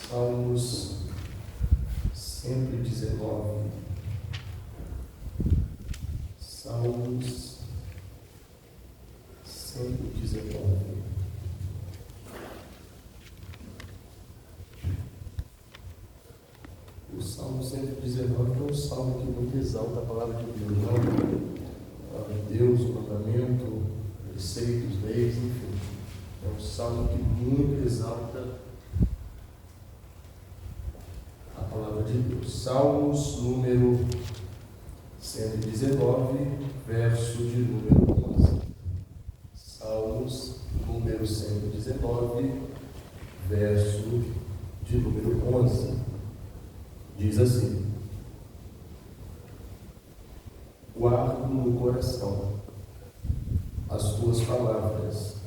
Salmos 119. Salmos 119. O Salmo 119 é um salmo que muito exalta a palavra de Deus, não? A palavra de Deus, o mandamento, preceitos, leis, enfim. É um salmo que muito exalta a palavra de Deus. Salmos número 119, verso de número 11. Salmos número 119, verso de número 11. Diz assim: guardo no coração as tuas palavras,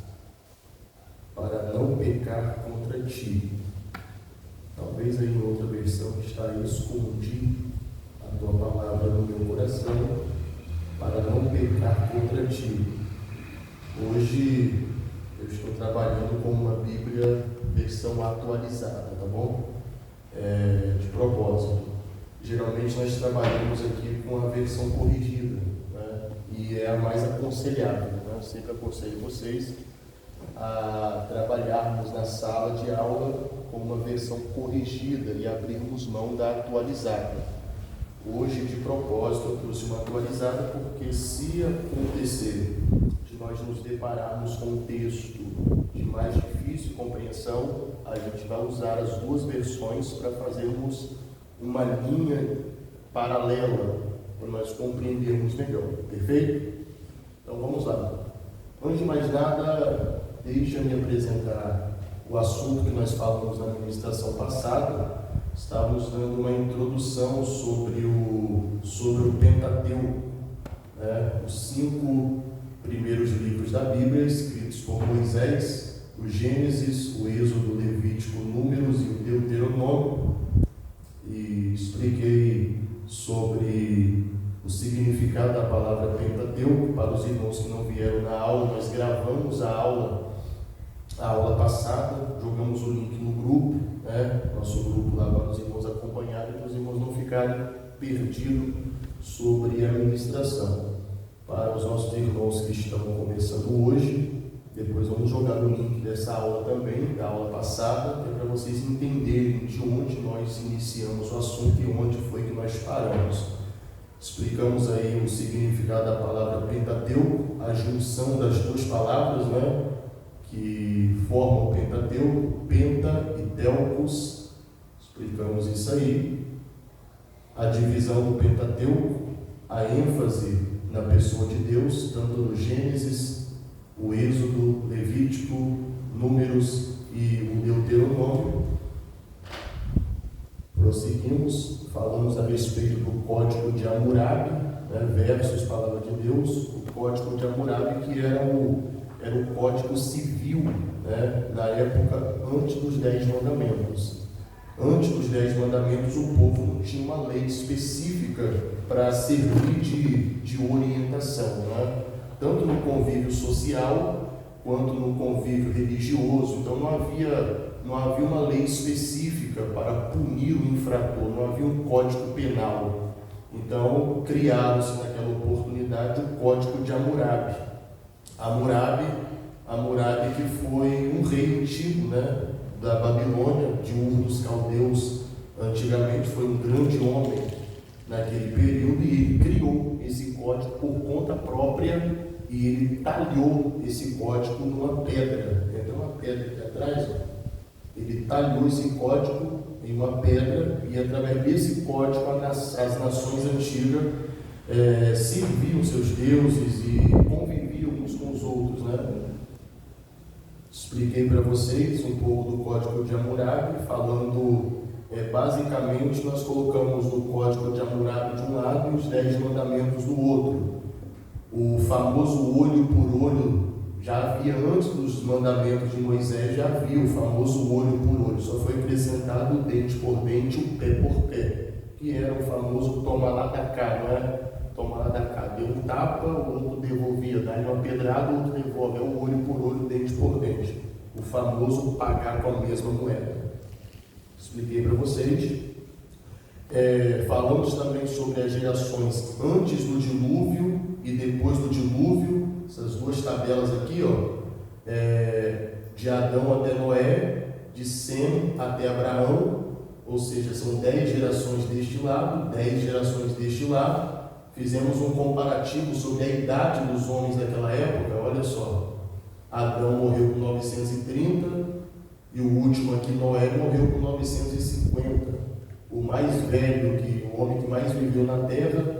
para não pecar contra ti. Talvez aí em outra versão está: escondi a tua palavra no meu coração, para não pecar contra ti. Hoje eu estou trabalhando com uma Bíblia versão atualizada, tá bom? De propósito. Geralmente nós trabalhamos aqui com a versão corrigida, né? E é a mais aconselhável, né? Eu sempre aconselho vocês a trabalharmos na sala de aula com uma versão corrigida e abrirmos mão da atualizada. Hoje, de propósito, eu trouxe uma atualizada porque, se acontecer de nós nos depararmos com um texto de mais difícil compreensão, a gente vai usar as duas versões para fazermos uma linha paralela, para nós compreendermos melhor. Perfeito? Então vamos lá. Antes de mais nada, deixa-me apresentar o assunto que nós falamos na ministração passada. Estávamos dando uma introdução sobre o Pentateuco, né? Os 5 primeiros livros da Bíblia, escritos por Moisés: o Gênesis, o Êxodo, o Levítico, o Números e o Deuteronômio. E expliquei sobre o significado da palavra Pentateuco. Para os irmãos que não vieram na aula, nós gravamos a aula passada, jogamos o link no grupo, né? Nosso grupo lá, para os irmãos acompanharem, para os irmãos não ficarem perdidos sobre a ministração. Para os nossos irmãos que estão começando hoje, depois vamos jogar o link dessa aula também, da aula passada, que é para vocês entenderem de onde nós iniciamos o assunto e onde foi que nós paramos. Explicamos aí o significado da palavra Pentateuco, a junção das duas palavras, né, que formam o Pentateuco, Penta e Telcos. Explicamos isso aí. A divisão do Pentateuco, a ênfase na pessoa de Deus, tanto no Gênesis, o Êxodo, Levítico, Números e o Deuteronômio. Prosseguimos, falamos a respeito do Código de Hammurabi, né, versus Palavra de Deus. O Código de Hammurabi, que era o Código Civil, né, na época antes dos 10 Mandamentos. Antes dos 10 Mandamentos, o povo não tinha uma lei específica para servir de orientação, né? Tanto no convívio social quanto no convívio religioso. Então não havia uma lei específica para punir o infrator, não havia um código penal. Então criaram-se naquela oportunidade o Código de Hammurabi. Hammurabi, que foi um rei antigo, né, da Babilônia, de Ur dos Caldeus. Antigamente foi um grande homem naquele período, e ele criou esse código por conta própria, e ele talhou esse código numa pedra. Tem até uma pedra aqui atrás, ó. Ele talhou esse código em uma pedra, e através desse código as nações antigas serviam seus deuses e conviviam uns com os outros, né? Expliquei para vocês um pouco do Código de Hammurabi, falando basicamente, nós colocamos o Código de Hammurabi de um lado e os 10 Mandamentos do outro. O famoso olho por olho já havia antes dos mandamentos de Moisés, já havia o famoso olho por olho, só foi acrescentado o dente por dente, o pé por pé, que era o famoso toma lá da cá, não é? Toma lá da cá, deu um tapa, o outro devolvia, dá uma pedrada, o outro devolve, é o olho por olho, dente por dente, o famoso pagar com a mesma moeda. expliquei para vocês. Falamos também sobre as gerações antes do dilúvio e depois do dilúvio, essas duas tabelas aqui, de Adão até Noé, de Sem até Abraão, ou seja, são 10 gerações deste lado, 10 gerações deste lado. Fizemos um comparativo sobre a idade dos homens daquela época. Olha só, Adão morreu com 930 e o último aqui, Noé, morreu com 950. O mais velho, o homem que mais viveu na terra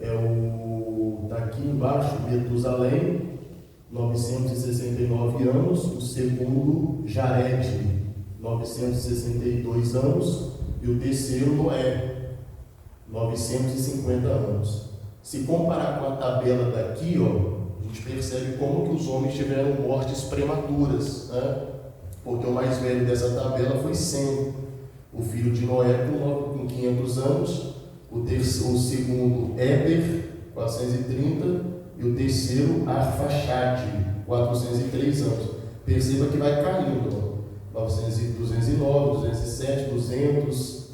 está aqui embaixo, Metusalém, 969 anos. O segundo, Jared, 962 anos. E o terceiro, Noé, 950 anos. Se comparar com a tabela daqui, a gente percebe como que os homens tiveram mortes prematuras, né? Porque o mais velho dessa tabela foi Sem, o filho de Noé, com 500 anos. O segundo, Éber, 430, e o terceiro, Arfaxade, 403 anos. Perceba que vai caindo, 209, 207, 200,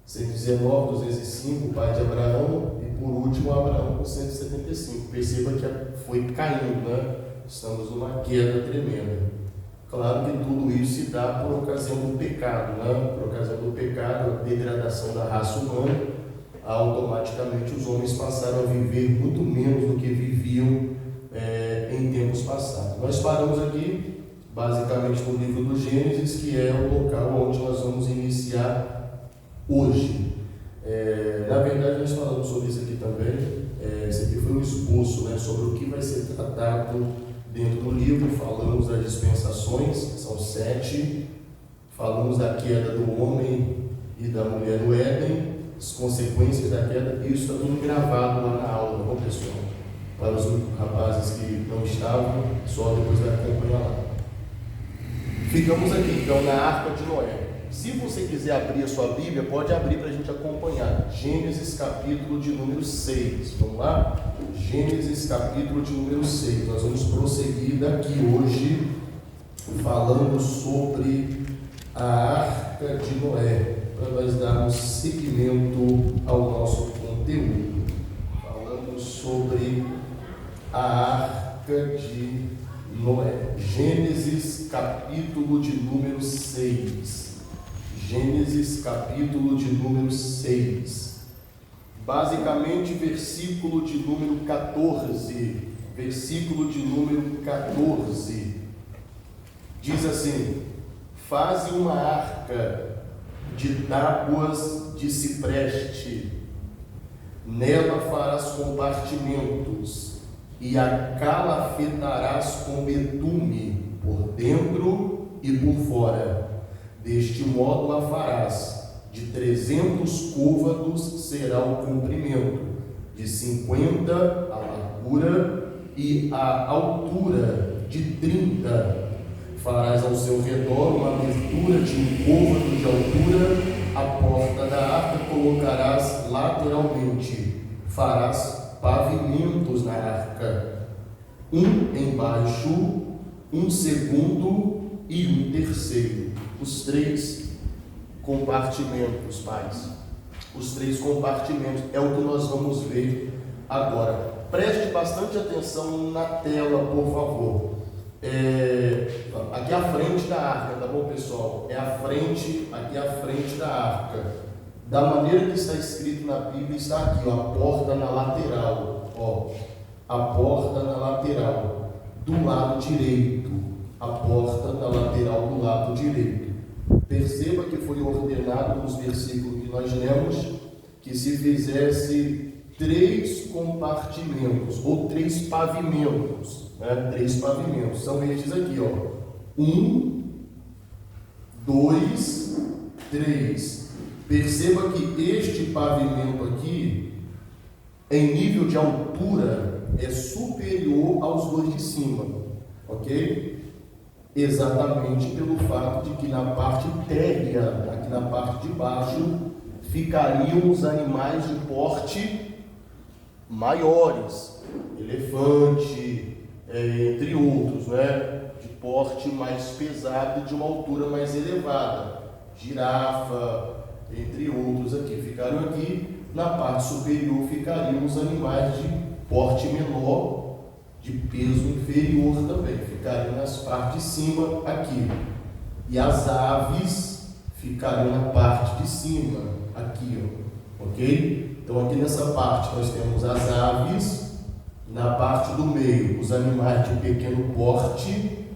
119, 205, o pai de Abraão, e por último Abraão com 175. Perceba que foi caindo, né? Estamos numa queda tremenda. Claro que tudo isso se dá por ocasião do pecado, né? Por ocasião do pecado, a degradação da raça humana, automaticamente os homens passaram a viver muito menos do que viviam em tempos passados. Nós paramos aqui, basicamente, no livro do Gênesis, que é o local onde nós vamos iniciar hoje. Na verdade, nós falamos sobre isso aqui também. Esse aqui foi um esboço, né, sobre o que vai ser tratado dentro do livro. Falamos das dispensações, são 7. Falamos da queda do homem e da mulher no Éden, as consequências da queda. Isso está tudo gravado lá na aula, tá bom, pessoal? Para os rapazes que não estavam, só depois vai acompanhar lá. Ficamos aqui, então, na Arca de Noé. Se você quiser abrir a sua Bíblia, pode abrir para a gente acompanhar. Gênesis capítulo de número 6. Vamos lá? Gênesis capítulo de número 6. Nós vamos prosseguir daqui hoje, falando sobre a Arca de Noé, para nós darmos seguimento ao nosso conteúdo. Falando sobre a Arca de Noé. Gênesis capítulo de número 6. Gênesis capítulo de número 6. Basicamente, versículo de número 14. Versículo de número 14. Diz assim: faze uma arca de tábuas de cipreste, nela farás compartimentos, e a calafetarás com betume por dentro e por fora. Deste modo a farás. De 300 côvados será o comprimento, de 50 a largura e a altura de 30. Farás ao seu redor uma abertura de 1 côvado de altura. A porta da arca colocarás lateralmente. Farás pavimentos na arca, um embaixo, um segundo e um terceiro. Os 3 compartimentos, pais. Os 3 compartimentos é o que nós vamos ver agora. Preste bastante atenção na tela, por favor. Aqui à frente da arca, tá bom, pessoal? Aqui à frente da arca. Da maneira que está escrito na Bíblia, está aqui, a porta na lateral. A porta na lateral, do lado direito. A porta na lateral do lado direito. Perceba que foi ordenado nos versículos que nós lemos que se fizesse 3 compartimentos ou 3 pavimentos, né? 3 pavimentos, são estes aqui, 1, 2, 3. Perceba que este pavimento aqui, em nível de altura, é superior aos 2 de cima, ok? Exatamente pelo fato de que na parte térrea, aqui na parte de baixo, ficariam os animais de porte maiores, elefante, entre outros, né? De porte mais pesado e de uma altura mais elevada. girafa, entre outros aqui. Ficaram aqui. Na parte superior ficariam os animais de porte menor, de peso inferior também. Ficariam nas partes de cima aqui. E as aves ficariam na parte de cima, aqui, ó. Ok? Então aqui nessa parte nós temos as aves, na parte do meio os animais de pequeno porte,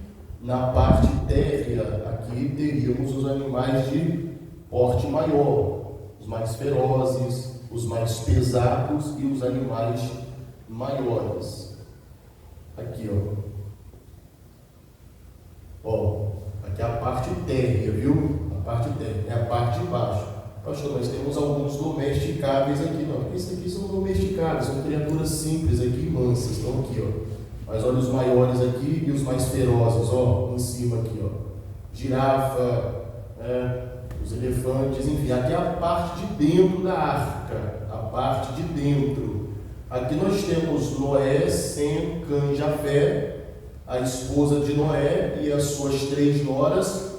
na parte térrea aqui teríamos os animais de porte maior, os mais ferozes, os mais pesados e os animais maiores. Aqui, ó, aqui é a parte térrea, viu? A parte térrea é a parte de baixo. Pastor, nós temos alguns domesticáveis aqui, não. Esses aqui são domesticáveis, são criaturas simples aqui, mansas, estão aqui, ó. Mas olha os maiores aqui e os mais ferozes, ó, em cima aqui, ó. Girafa, os elefantes, enfim, aqui é a parte de dentro da arca, a parte de dentro. Aqui nós temos Noé, Sem, Cã e Jafé, a esposa de Noé e as suas 3 noras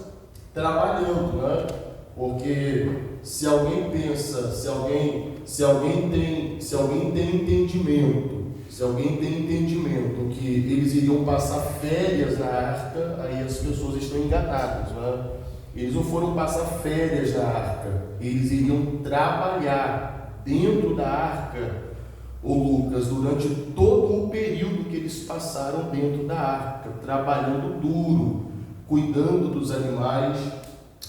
trabalhando, né? Porque se alguém pensa, se alguém tem entendimento que eles iriam passar férias na arca, aí as pessoas estão enganadas, né? Eles não foram passar férias na arca, eles iriam trabalhar dentro da arca, ô Lucas, durante todo o período que eles passaram dentro da arca, trabalhando duro, cuidando dos animais,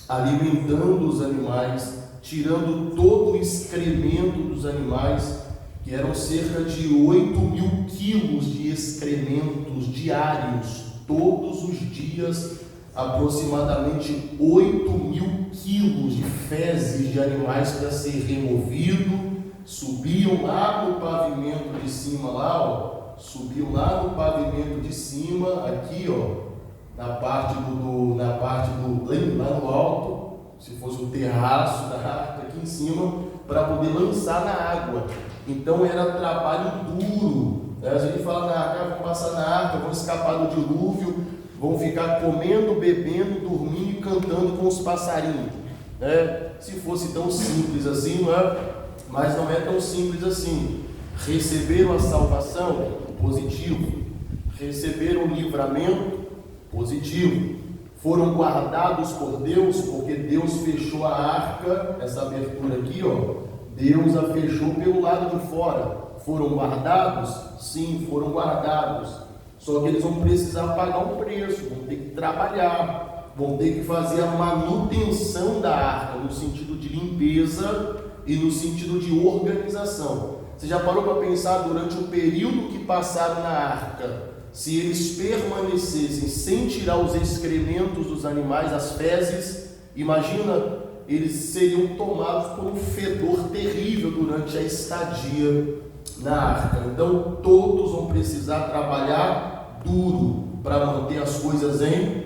alimentando os animais, tirando todo o excremento dos animais, que eram cerca de 8.000 quilos de excrementos diários, todos os dias, aproximadamente 8.000 quilos de fezes de animais para ser removido. Subiam lá no pavimento de cima, lá, ó, subiam lá no pavimento de cima, aqui, ó, na parte do lá no alto, se fosse o terraço da arca aqui em cima, para poder lançar na água. Então era trabalho duro, né? A gente fala na arca, vão passar na arca, vão escapar do dilúvio, vão ficar comendo, bebendo, dormindo e cantando com os passarinhos, né? Se fosse tão simples assim, não é? Mas não é tão simples assim. Receberam a salvação? Positivo. Receberam o livramento? Positivo. Foram guardados por Deus, porque Deus fechou a arca, essa abertura aqui, ó, Deus a fechou pelo lado de fora. Foram guardados? Sim, foram guardados. Só que eles vão precisar pagar um preço, vão ter que trabalhar, vão ter que fazer a manutenção da arca, no sentido de limpeza e no sentido de organização. Você já parou para pensar durante o período que passaram na arca, se eles permanecessem sem tirar os excrementos dos animais, as fezes, imagina, eles seriam tomados por um fedor terrível durante a estadia na arca. Então todos vão precisar trabalhar duro para manter as coisas em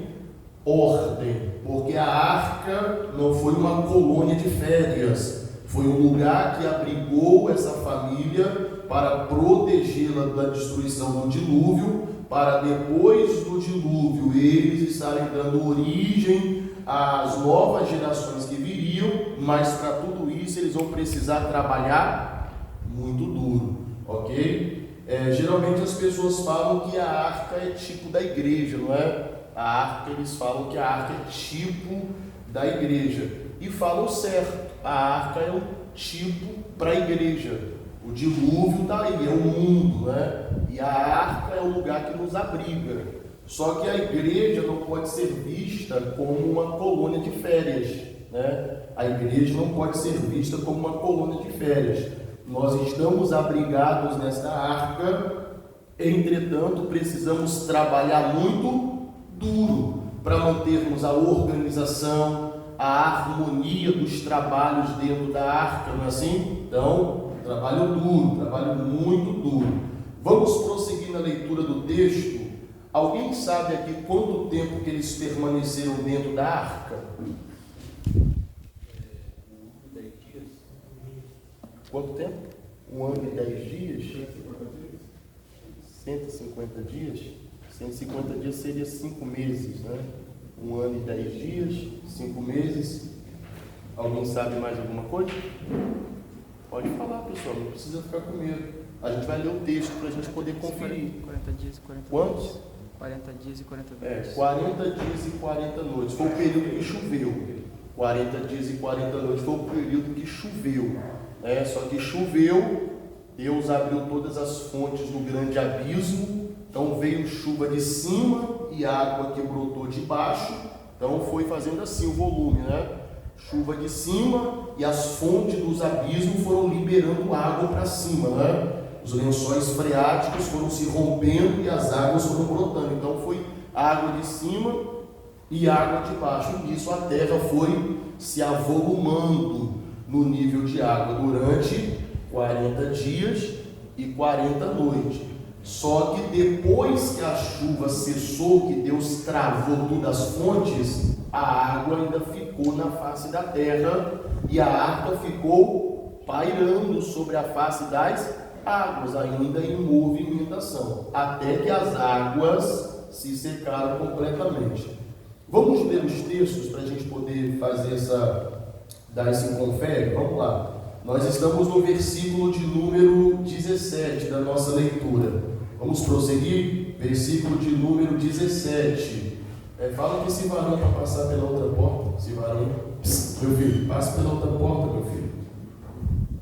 ordem, porque a arca não foi uma colônia de férias, foi um lugar que abrigou essa família para protegê-la da destruição do dilúvio, para depois do dilúvio eles estarem dando origem às novas gerações que viriam, mas para tudo isso eles vão precisar trabalhar muito duro, ok? Geralmente as pessoas falam que a arca é tipo da igreja, não é? A arca, eles falam que a arca é tipo da igreja, e falam certo, a arca é um tipo para a igreja. O dilúvio está aí, é o mundo, né? E a arca é o lugar que nos abriga. Só que a igreja não pode ser vista como uma colônia de férias, né? A igreja não pode ser vista como uma colônia de férias. Nós estamos abrigados nesta arca, entretanto, precisamos trabalhar muito duro para mantermos a organização, a harmonia dos trabalhos dentro da arca, não é assim? Então, trabalho duro, trabalho muito duro. Vamos prosseguir na leitura do texto. Alguém sabe aqui quanto tempo que eles permaneceram dentro da arca? 10 dias. Quanto tempo? 1 ano e 10 dias? 150 dias? 150 dias seria 5 meses, né? 1 ano e 10 dias, 5 meses, Alguém sabe mais alguma coisa? Pode falar, pessoal, não precisa ficar com medo. A gente vai ler o texto para a gente poder conferir. 40 dias e 40 Quantos? noites. 40 dias e 40 noites. 40 dias e 40 noites. Foi o período que choveu. 40 dias e 40 noites foi o período que choveu. Só que choveu, Deus abriu todas as fontes do grande abismo. Então veio chuva de cima e água que brotou de baixo. Então foi fazendo assim o volume, Chuva de cima e as fontes dos abismos foram liberando água para cima, Os lençóis freáticos foram se rompendo e as águas foram brotando. Então foi água de cima e água de baixo. E nisso a terra foi se avolumando no nível de água durante 40 dias e 40 noites. Só que depois que a chuva cessou, que Deus travou todas as fontes, a água ainda ficou na face da terra e a arca ficou pairando sobre a face das águas, ainda em movimentação, até que as águas se secaram completamente. Vamos ler os textos para a gente poder fazer dar esse confere? Vamos lá. Nós estamos no versículo de número 17 da nossa leitura. Vamos prosseguir? Versículo de número 17. Fala que esse varão para passar pela outra porta. Esse varão, meu filho, passa pela outra porta, meu filho.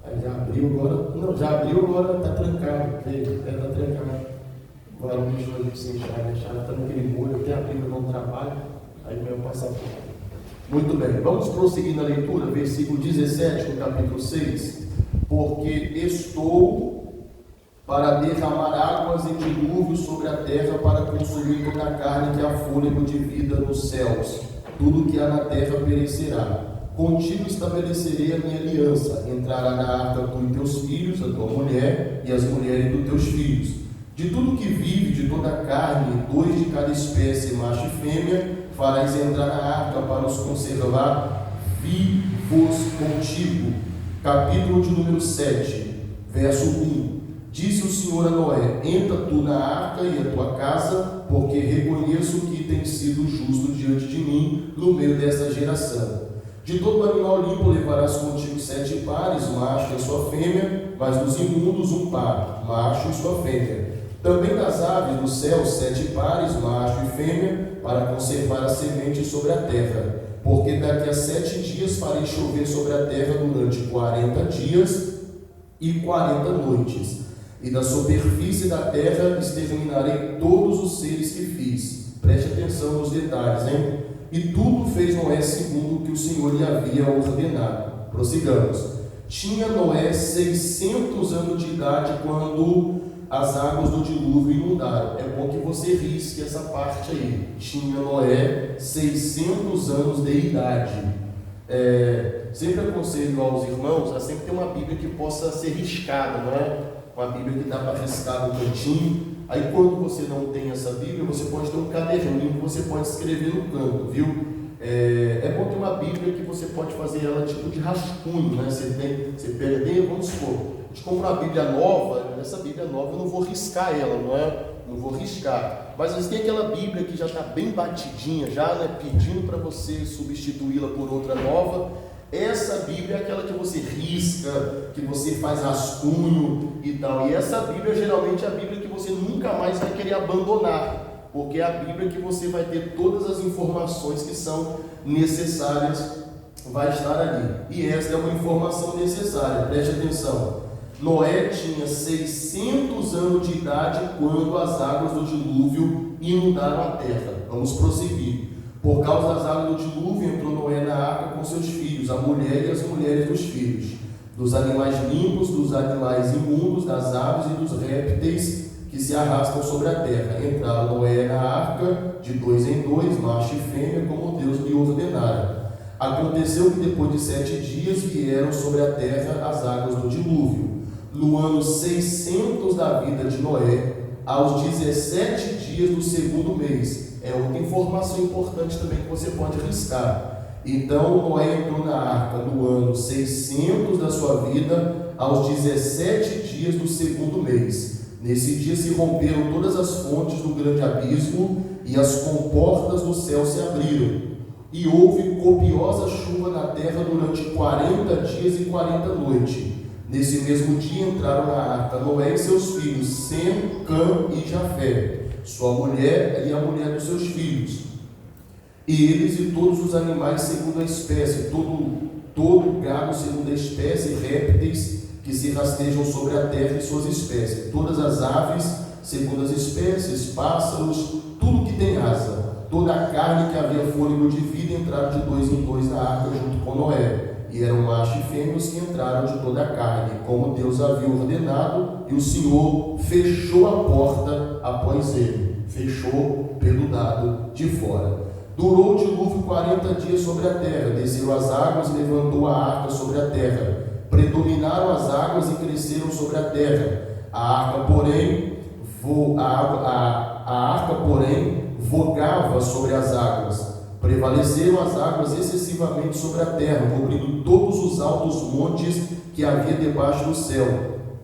Aí já abriu agora. Não, já abriu agora, está trancado. Está trancado. O varão deixou a gente sem chave. A chave está naquele muro, até abriu no trabalho. Aí vai passar por lá. Muito bem, vamos prosseguir na leitura, versículo 17 do capítulo 6. Porque estou para derramar águas em dilúvio sobre a terra, para consumir toda a carne que há fôlego de vida nos céus. Tudo que há na terra perecerá. Contigo estabelecerei a minha aliança. Entrará na arca tu e teus filhos, a tua mulher e as mulheres dos teus filhos. De tudo que vive, de toda a carne, 2 de cada espécie, macho e fêmea, farás entrar na arca para os conservar vivos contigo. Capítulo de número 7, verso 1. Disse o Senhor a Noé: entra tu na arca e a tua casa, porque reconheço que tens sido justo diante de mim no meio desta geração. De todo animal limpo levarás contigo 7 pares, macho e sua fêmea, mas dos imundos 1 par, macho e sua fêmea. Também das aves do céu 7 pares, macho e fêmea, para conservar a semente sobre a terra. Porque daqui a 7 dias farei chover sobre a terra durante 40 dias e 40 noites. E da superfície da terra exterminarei todos os seres que fiz. Preste atenção nos detalhes, E tudo fez Noé segundo o que o Senhor lhe havia ordenado. Prossigamos. Tinha Noé 600 anos de idade quando as águas do dilúvio inundaram. É bom que você risque essa parte aí. Tinha Noé 600 anos de idade. Sempre aconselho aos irmãos a sempre ter uma Bíblia que possa ser riscada, não é? Uma Bíblia que dá para riscar no cantinho. Aí quando você não tem essa Bíblia, você pode ter um caderninho que você pode escrever no canto, viu? É bom ter uma Bíblia que você pode fazer ela tipo de rascunho, né? Você pega, vamos supor, a gente compra uma Bíblia nova, essa Bíblia nova eu não vou riscar ela, não é? Não vou riscar. Mas você tem aquela Bíblia que já está bem batidinha, já, né? Pedindo para você substituí-la por outra nova. Essa Bíblia é aquela que você risca, que você faz rascunho e tal. E essa Bíblia geralmente é a Bíblia que você nunca mais vai querer abandonar, porque é a Bíblia que você vai ter todas as informações que são necessárias, vai estar ali. E essa é uma informação necessária, preste atenção. Noé tinha 600 anos de idade quando as águas do dilúvio inundaram a terra. Vamos prosseguir. Por causa das águas do dilúvio, entrou Noé na arca com seus filhos, a mulher e as mulheres dos filhos, dos animais limpos, dos animais imundos, das aves e dos répteis que se arrastam sobre a terra. Entraram Noé na arca de 2 em 2, macho e fêmea, como Deus lhe ordenara. Aconteceu que depois de 7 dias vieram sobre a terra as águas do dilúvio. No ano 600 da vida de Noé, aos 17 dias do segundo mês. É outra informação importante também que você pode riscar. Então Noé entrou na arca no ano 600 da sua vida, aos 17 dias do segundo mês. Nesse dia se romperam todas as fontes do grande abismo e as comportas do céu se abriram. E houve copiosa chuva na terra durante 40 dias e 40 noites. Nesse mesmo dia entraram na arca Noé e seus filhos, Sem, Cã e Jafé, sua mulher e a mulher dos seus filhos. E eles e todos os animais segundo a espécie, todo gado segundo a espécie, répteis que se rastejam sobre a terra e suas espécies, todas as aves segundo as espécies, pássaros, tudo que tem asa. Toda a carne que havia fôlego de vida entraram de 2 em 2 na arca junto com Noé, e eram machos e fêmeas que entraram de toda a carne, como Deus havia ordenado, e o Senhor fechou a porta após ele, fechou pelo lado de fora. Durou o dilúvio 40 dias sobre a terra, desceram as águas e levantou a arca sobre a terra. Predominaram as águas e cresceram sobre a terra. A arca, porém, vogava sobre as águas. Prevaleceram as águas excessivamente sobre a terra, cobrindo todos os altos montes que havia debaixo do céu.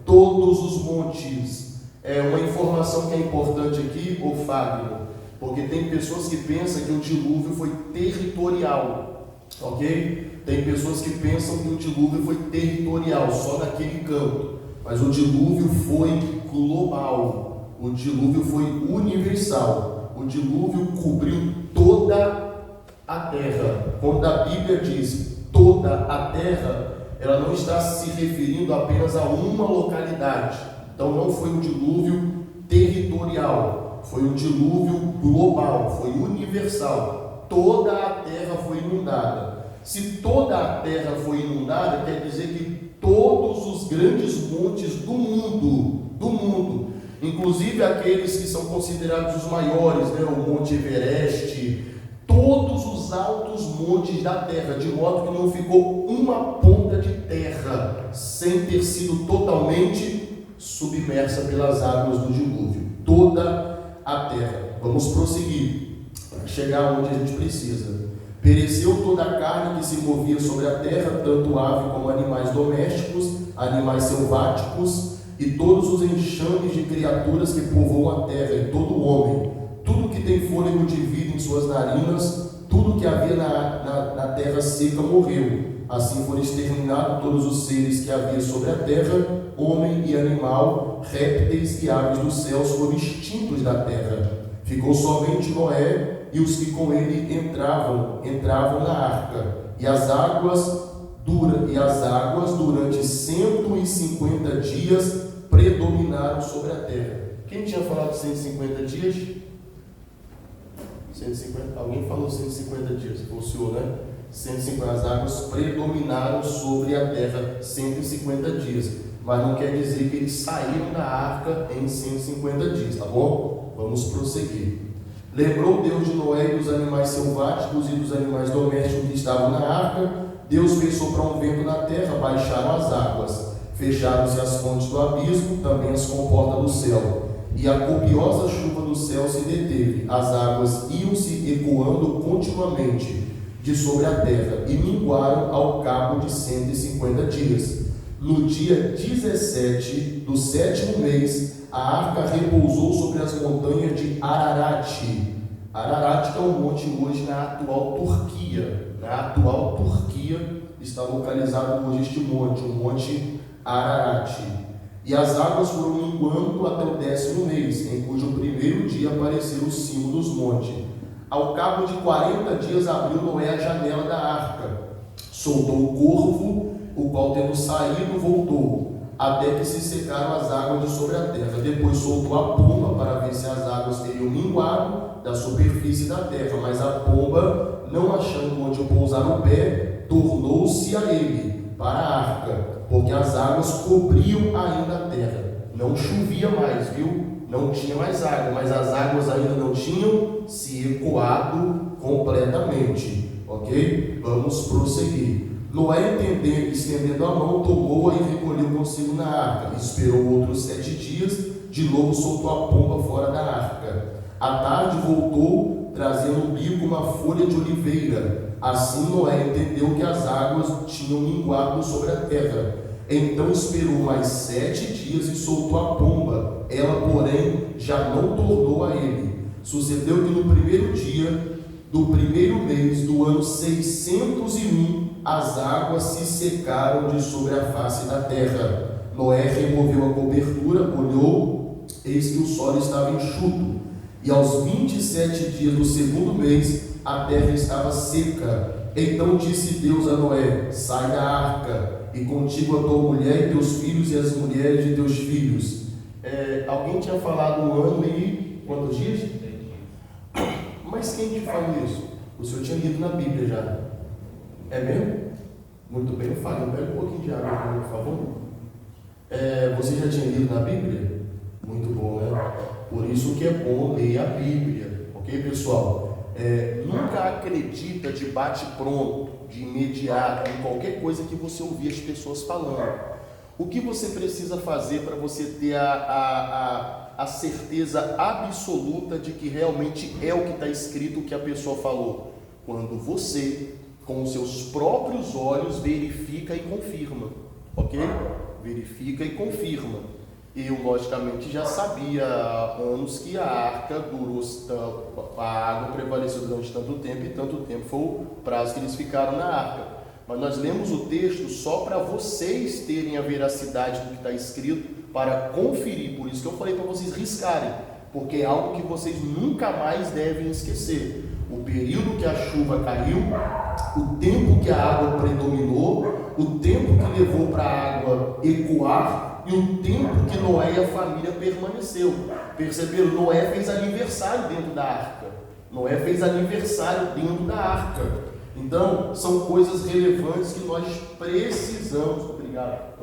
Todos os montes. É uma informação que é importante aqui, ô Fábio, porque tem pessoas que pensam que o dilúvio foi territorial, ok? Tem pessoas que pensam que o dilúvio foi territorial, só naquele canto, mas o dilúvio foi global, o dilúvio foi universal, o dilúvio cobriu toda a terra. Quando a Bíblia diz toda a terra, ela não está se referindo apenas a uma localidade. Então não foi um dilúvio territorial, foi um dilúvio global, foi universal. Toda a terra foi inundada. Se toda a terra foi inundada, quer dizer que todos os grandes montes do mundo, inclusive aqueles que são considerados os maiores, né, o Monte Everest, todos os altos montes da terra, de modo que não ficou uma ponta de terra sem ter sido totalmente submersa pelas águas do dilúvio. Toda a terra. Vamos prosseguir para chegar onde a gente precisa. Pereceu toda a carne que se movia sobre a terra, tanto ave como animais domésticos, animais selváticos e todos os enxames de criaturas que povoam a terra, e todo homem, tudo que tem fôlego de vida em suas narinas, tudo que havia na terra seca morreu. Assim foram exterminados todos os seres que havia sobre a terra, homem e animal, répteis e aves dos céus foram extintos da terra. Ficou somente Noé e os que com ele entravam na arca. E as águas durante 150 dias predominaram sobre a terra. Quem tinha falado 150 dias? 150, alguém falou 150 dias, foi o senhor, né? 150, as águas predominaram sobre a terra 150 dias, mas não quer dizer que eles saíram da arca em 150 dias, tá bom? Vamos prosseguir. Lembrou Deus de Noé e dos animais selváticos e dos animais domésticos que estavam na arca. Deus fez soprar um vento na terra, baixaram as águas, fecharam-se as fontes do abismo, também as comportas do céu. E a copiosa chuva do céu se deteve, as águas iam-se ecoando continuamente de sobre a terra, e minguaram ao cabo de 150 dias. No dia 17 do 7º mês, a arca repousou sobre as montanhas de Ararat. Ararat é um monte hoje na atual Turquia. Na atual Turquia está localizado hoje este monte, o Monte Ararat. E as águas foram minguando até o 10º mês, em cujo primeiro dia apareceu o cimo dos montes. Ao cabo de 40 dias abriu Noé a janela da arca, soltou o corvo, o qual tendo saído voltou, até que se secaram as águas de sobre a terra. Depois soltou a pomba para ver se as águas teriam minguado da superfície da terra, mas a pomba, não achando onde pousar o pé, tornou-se a ele para a arca, porque as águas cobriam ainda a terra. Não chovia mais, viu? Não tinha mais água, mas as águas ainda não tinham se ecoado completamente, ok? Vamos prosseguir. Noé, estendendo a mão, tomou-a e recolheu consigo na arca. Esperou outros 7 dias, de novo soltou a pomba fora da arca. À tarde voltou, trazendo no bico uma folha de oliveira. Assim Noé entendeu que as águas tinham minguado sobre a terra. Então esperou mais 7 dias e soltou a pomba. Ela, porém, já não tornou a ele. Sucedeu que no primeiro dia do primeiro mês do ano 601, as águas se secaram de sobre a face da terra. Noé removeu a cobertura, olhou, eis que o solo estava enxuto, e aos 27 dias do segundo mês a terra estava seca. Então disse Deus a Noé: sai da arca, e contigo a tua mulher e teus filhos e as mulheres de teus filhos. Alguém tinha falado um ano e quantos dias? Mas quem te falou isso? O senhor tinha lido na Bíblia já. É mesmo? Muito bem, Fábio, pega um pouquinho de água, por favor. Você já tinha lido na Bíblia? Muito bom, né? Por isso que é bom ler a Bíblia, ok, pessoal? Nunca acredita de bate-pronto, de imediato, em qualquer coisa que você ouvir as pessoas falando. O que você precisa fazer para você ter a certeza absoluta de que realmente é o que está escrito, o que a pessoa falou? Quando você, com os seus próprios olhos, verifica e confirma, ok? Verifica e confirma. Eu, logicamente, já sabia há anos que a arca durou, a água prevaleceu durante tanto tempo, e tanto tempo foi o prazo que eles ficaram na arca. Mas nós lemos o texto só para vocês terem a veracidade do que está escrito, para conferir. Por isso que eu falei para vocês riscarem, porque é algo que vocês nunca mais devem esquecer. O período que a chuva caiu, o tempo que a água predominou, o tempo que levou para a água ecoar e o tempo que Noé e a família permaneceu. Perceberam? Noé fez aniversário dentro da arca. Noé fez aniversário dentro da arca. Então, são coisas relevantes que nós precisamos. Obrigado.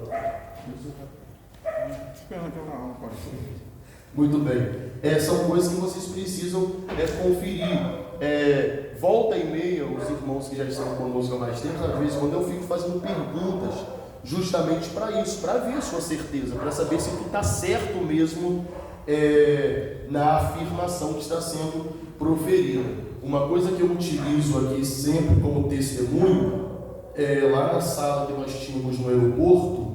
Muito bem. São coisas que vocês precisam conferir. Volta e meia, os irmãos que já estão conosco há mais tempo, às vezes, quando eu fico fazendo perguntas, justamente para isso, para ver a sua certeza, para saber se tu está certo mesmo na afirmação que está sendo proferida. Uma coisa que eu utilizo aqui sempre como testemunho, lá na sala que nós tínhamos no aeroporto,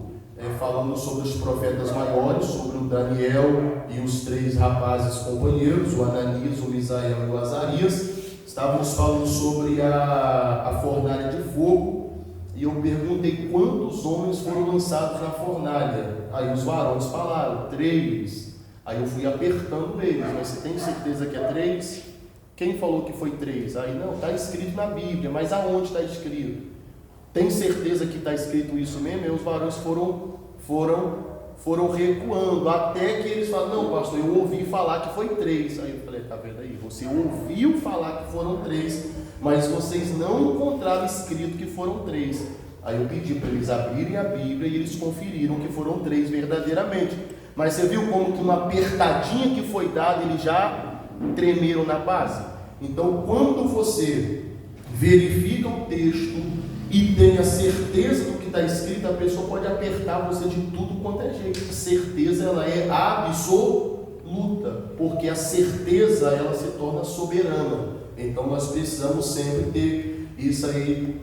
falando sobre os profetas maiores, sobre o Daniel e os 3 rapazes companheiros, o Ananias, o Misael e o Azarias. Estávamos falando sobre a fornalha de fogo, e eu perguntei quantos homens foram lançados na fornalha. Aí os varões falaram 3. Aí eu fui apertando eles: mas você tem certeza que é 3? Quem falou que foi 3? Aí, não, está escrito na Bíblia. Mas aonde está escrito? Tem certeza que está escrito isso mesmo? E os varões foram recuando, até que eles falaram: não, pastor, eu ouvi falar que foi 3. Aí eu falei: tá vendo aí? Você ouviu falar que foram 3, mas vocês não encontraram escrito que foram 3. Aí eu pedi para eles abrirem a Bíblia e eles conferiram que foram 3 verdadeiramente. Mas você viu como que uma apertadinha que foi dada, eles já tremeram na base? Então, quando você verifica o texto e tem a certeza do que está escrito, a pessoa pode apertar você de tudo quanto é jeito. A certeza, ela é absoluta, porque a certeza, ela se torna soberana. Então nós precisamos sempre ter isso aí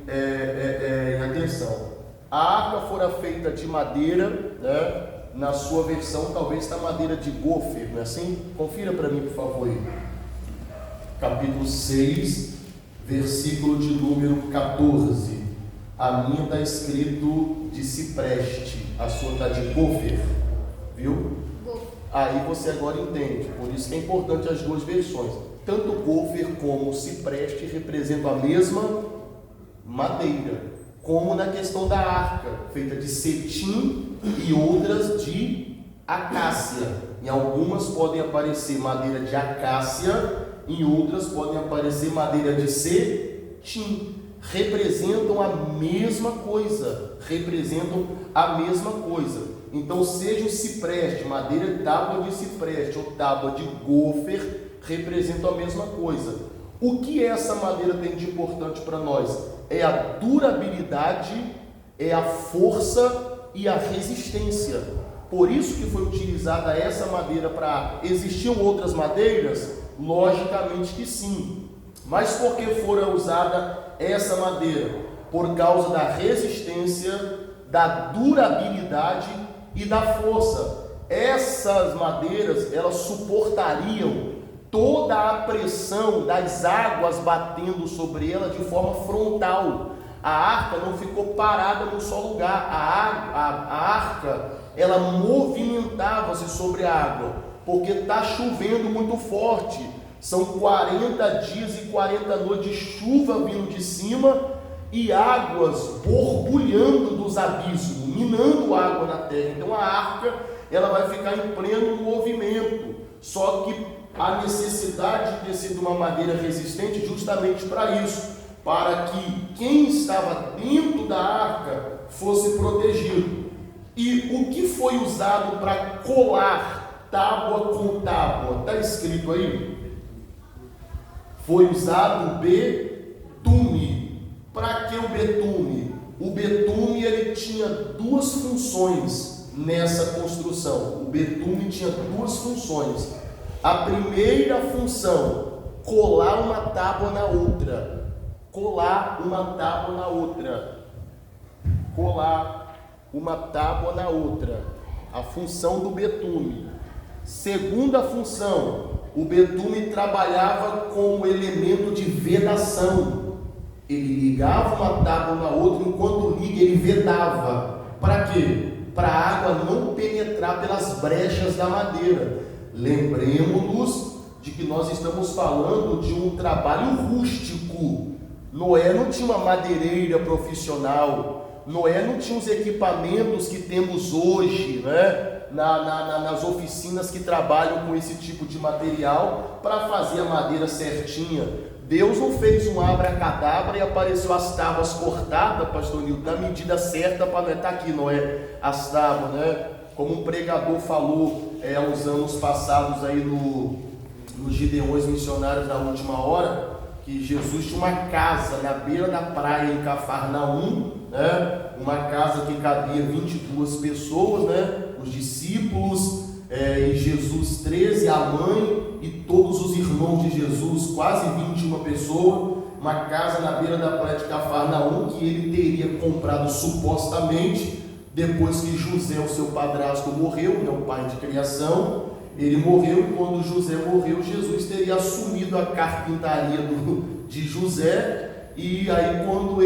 em atenção. A arca fora feita de madeira, né? Na sua versão talvez está madeira de gofer, não é assim? Confira para mim, por favor, aí. Capítulo 6, versículo de número 14. A minha está escrito de cipreste, a sua está de gofer, viu? Aí você agora entende. Por isso que é importante as duas versões. Tanto gofer como cipreste representam a mesma madeira, como na questão da arca, feita de cetim e outras de acácia. Em algumas podem aparecer madeira de acácia, em outras podem aparecer madeira de cetim. Representam a mesma coisa. Então, seja o cipreste, madeira tábua de cipreste ou tábua de gofer, representam a mesma coisa. O que essa madeira tem de importante para nós? É a durabilidade, é a força e a resistência. Por isso que foi utilizada essa madeira para... Existiam outras madeiras? Logicamente que sim. Mas por que fora usada essa madeira? Por causa da resistência, da durabilidade e da força. Essas madeiras, elas suportariam toda a pressão das águas batendo sobre ela de forma frontal. A arca não ficou parada num só lugar. A arca, ela movimentava-se sobre a água, porque está chovendo muito forte. São 40 dias e 40 noites de chuva vindo de cima e águas borbulhando dos abismos, minando água na terra. Então a arca, ela vai ficar em pleno movimento. Só que a necessidade de ter sido uma madeira resistente justamente para isso, para que quem estava dentro da arca fosse protegido. E o que foi usado para colar tábua com tábua? Está escrito aí? Foi usado o betume. Para que o betume? O betume, ele tinha duas funções nessa construção. O betume tinha duas funções. A primeira função, colar uma tábua na outra. Colar uma tábua na outra. Colar uma tábua na outra. A função do betume. Segunda função, o betume trabalhava com o elemento de vedação. Ele ligava uma tábua na outra, enquanto liga ele vedava. Para quê? Para a água não penetrar pelas brechas da madeira. Lembremos-nos de que nós estamos falando de um trabalho rústico. Noé não tinha uma madeireira profissional. Noé não tinha os equipamentos que temos hoje, né? Nas oficinas que trabalham com esse tipo de material para fazer a madeira certinha. Deus não fez um abracadabra e apareceu as tábuas cortadas, pastor Nilton, na medida certa para não estar aqui, não é? As tábuas, né? Como um pregador falou há uns anos passados aí nos Gideões Missionários da Última Hora, que Jesus tinha uma casa na beira da praia em Cafarnaum, né? Uma casa que cabia 22 pessoas, né? Os discípulos, e Jesus 13, a mãe e todos os irmãos de Jesus, quase 21 pessoas, uma casa na beira da praia de Cafarnaum que ele teria comprado supostamente depois que José, o seu padrasto, morreu, né, o pai de criação. Ele morreu e quando José morreu, Jesus teria assumido a carpintaria de José. E aí quando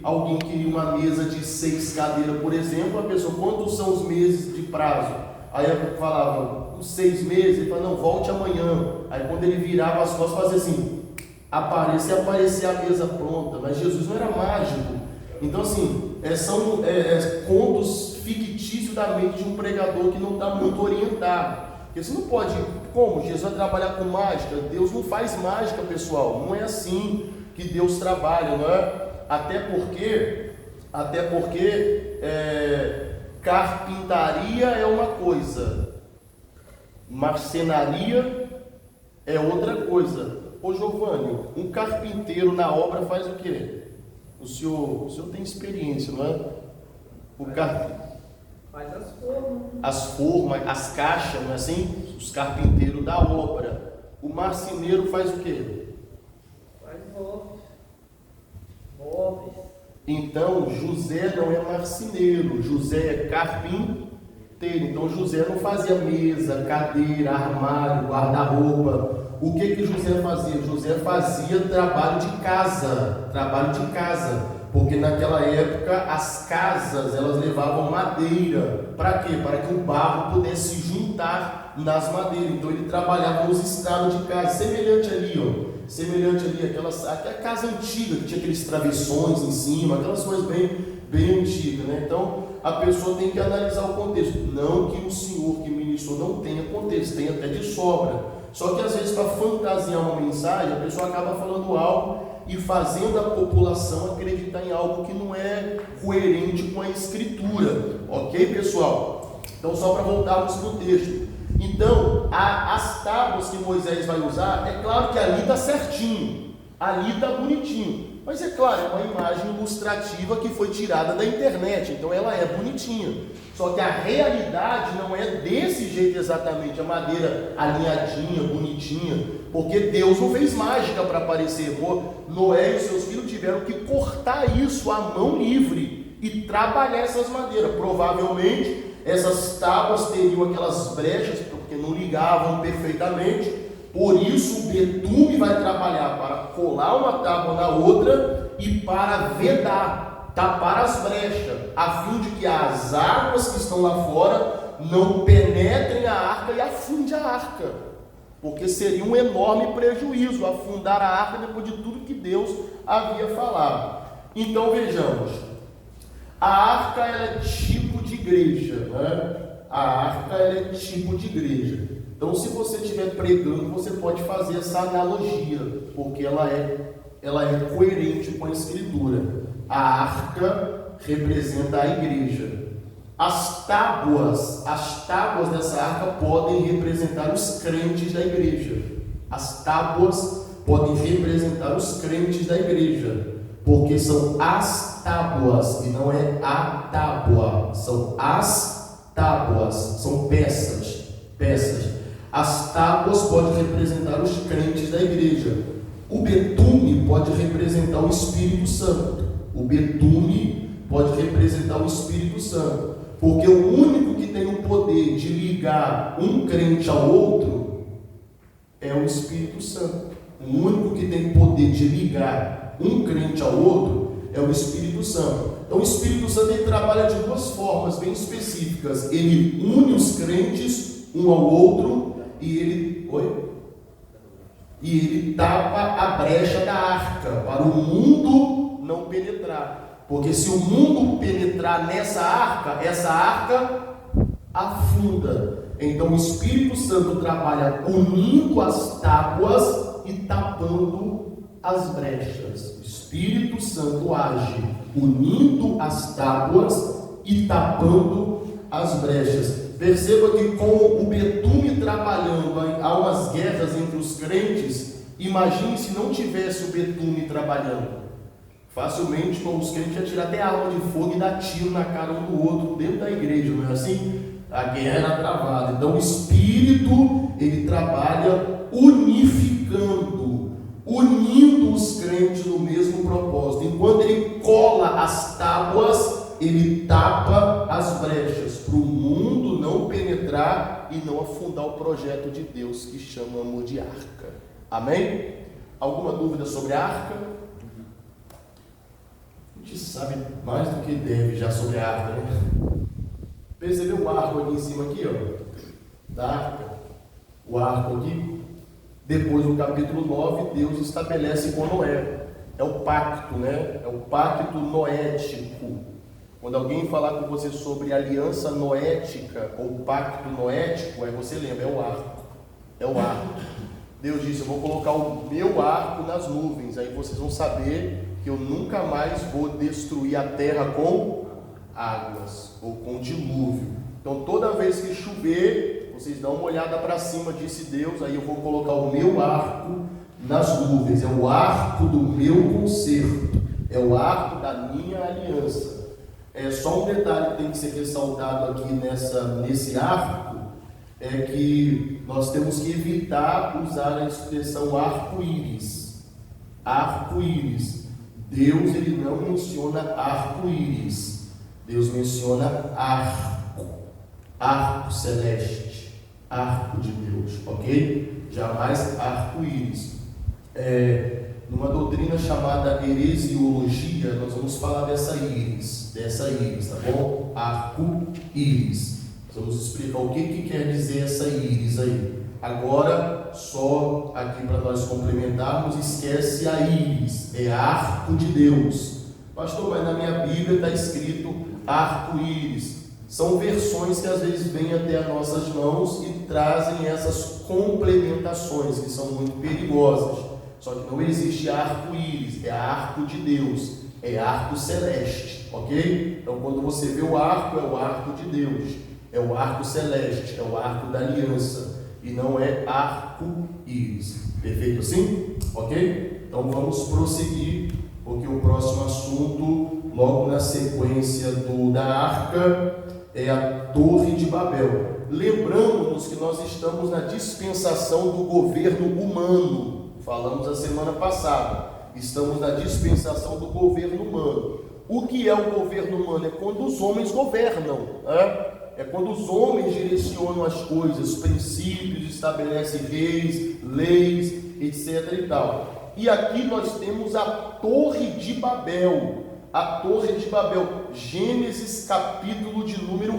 alguém queria uma mesa de 6 cadeiras, por exemplo, a pessoa, quantos são os meses de prazo? Aí eu falava, uns 6 meses, ele falava, não, volte amanhã. Aí quando ele virava as costas, fazia assim, aparecia a mesa pronta. Mas Jesus não era mágico. Então assim, são contos fictícios da mente de um pregador que não está muito orientado. Porque você não pode, como? Jesus vai trabalhar com mágica? Deus não faz mágica, pessoal. Não é assim que Deus trabalha, não é? Até porque carpintaria é uma coisa, marcenaria é outra coisa. Ô Giovanni, um carpinteiro na obra faz o quê? O senhor tem experiência, não é? Faz as formas. As formas, as caixas, não é assim? Os carpinteiros da obra. O marceneiro faz o quê? Faz móveis. Então, José não é marceneiro, José é carpinteiro. Então, José não fazia mesa, cadeira, armário, guarda-roupa. O que José fazia? José fazia trabalho de casa, porque naquela época as casas, elas levavam madeira. Para quê? Para que o barro pudesse juntar nas madeiras. Então, ele trabalhava nos estrados de casa, semelhante ali, aquela casa antiga, que tinha aqueles travessões em cima, aquelas coisas bem antigas, né? Então, a pessoa tem que analisar o contexto. Não que o senhor que ministrou não tenha contexto, tem até de sobra. Só que às vezes, para fantasiar uma mensagem, a pessoa acaba falando algo e fazendo a população acreditar em algo que não é coerente com a escritura. Ok, pessoal? Então, só para voltarmos para o texto. Então, as tábuas que Moisés vai usar, é claro que ali está certinho, ali está bonitinho. Mas é claro, é uma imagem ilustrativa que foi tirada da internet, então ela é bonitinha. Só que a realidade não é desse jeito exatamente, a madeira alinhadinha, bonitinha, porque Deus não fez mágica para aparecer. Noé e os seus filhos tiveram que cortar isso à mão livre e trabalhar essas madeiras. Provavelmente essas tábuas teriam aquelas brechas, porque não ligavam perfeitamente, Por isso o betume vai trabalhar para colar uma tábua na outra e para vedar, tapar as brechas, a fim de que as águas que estão lá fora não penetrem a arca e afundem a arca, porque seria um enorme prejuízo afundar a arca depois de tudo que Deus havia falado. Então vejamos, a arca ela é tipo de igreja, né? A arca ela é tipo de igreja. Então, se você estiver pregando, você pode fazer essa analogia, porque ela é coerente com a Escritura. A arca representa a igreja. As tábuas dessa arca podem representar os crentes da igreja. As tábuas podem representar os crentes da igreja, porque são as tábuas e não é a tábua. São as tábuas, são peças. As tábuas podem representar os crentes da igreja. O betume pode representar o Espírito Santo. O betume pode representar o Espírito Santo. Porque o único que tem o poder de ligar um crente ao outro é o Espírito Santo. O único que tem o poder de ligar um crente ao outro é o Espírito Santo. Então o Espírito Santo ele trabalha de duas formas bem específicas. Ele une os crentes um ao outro e ele tapa a brecha da arca para o mundo não penetrar. Porque se o mundo penetrar nessa arca, essa arca afunda. Então o Espírito Santo trabalha unindo as tábuas e tapando as brechas. O Espírito Santo age unindo as tábuas e tapando as brechas. Perceba que com o betume trabalhando, há umas guerras entre os crentes. Imagine se não tivesse o betume trabalhando. Facilmente os crentes iam tirar até arma de fogo e dar tiro na cara um do outro dentro da igreja, não é assim? A guerra era travada. Então o Espírito, ele trabalha unificando, unindo os crentes no mesmo propósito. Enquanto ele cola as tábuas, ele tapa as brechas para o mundo não penetrar e não afundar o projeto de Deus que chamamos de arca. Amém? Alguma dúvida sobre a arca? A gente sabe mais do que deve já sobre a arca, né? Percebeu o arco aqui em cima aqui, ó, da arca? O arco aqui. Depois no capítulo 9, Deus estabelece com Noé. É o pacto, né? É o pacto noético. Quando alguém falar com você sobre aliança noética ou pacto noético, aí você lembra, é o arco. É o arco. Deus disse, eu vou colocar o meu arco nas nuvens, aí vocês vão saber que eu nunca mais vou destruir a terra com águas ou com dilúvio. Então toda vez que chover, vocês dão uma olhada para cima, disse Deus, aí eu vou colocar o meu arco nas nuvens. É o arco do meu concerto, é o arco da minha aliança. É só um detalhe que tem que ser ressaltado aqui nesse arco, é que nós temos que evitar usar a expressão arco-íris. Arco-íris. Deus ele não menciona arco-íris. Deus menciona arco. Arco celeste. Arco de Deus, ok? Jamais arco-íris. Numa doutrina chamada heresiologia, nós vamos falar dessa íris, tá bom? Arco-íris. Vamos explicar o que quer dizer essa íris aí. Agora, só aqui para nós complementarmos, esquece a íris, é arco de Deus. Pastor, mas na minha Bíblia está escrito arco-íris. São versões que às vezes vêm até as nossas mãos e trazem essas complementações que são muito perigosas. Só que não existe arco-íris, é arco de Deus, é arco celeste, ok? Então quando você vê o arco, é o arco de Deus, é o arco celeste, é o arco da aliança, e não é arco-íris. Perfeito assim? Ok? Então vamos prosseguir, porque o próximo assunto, logo na sequência da arca, é a Torre de Babel. Lembramos-nos que nós estamos na dispensação do governo humano. Falamos a semana passada, estamos na dispensação do governo humano. O que é o governo humano? É quando os homens governam, né? é quando os homens direcionam as coisas, princípios, estabelecem reis, leis, etc. e tal. E aqui nós temos a Torre de Babel. A Torre de Babel, Gênesis capítulo de número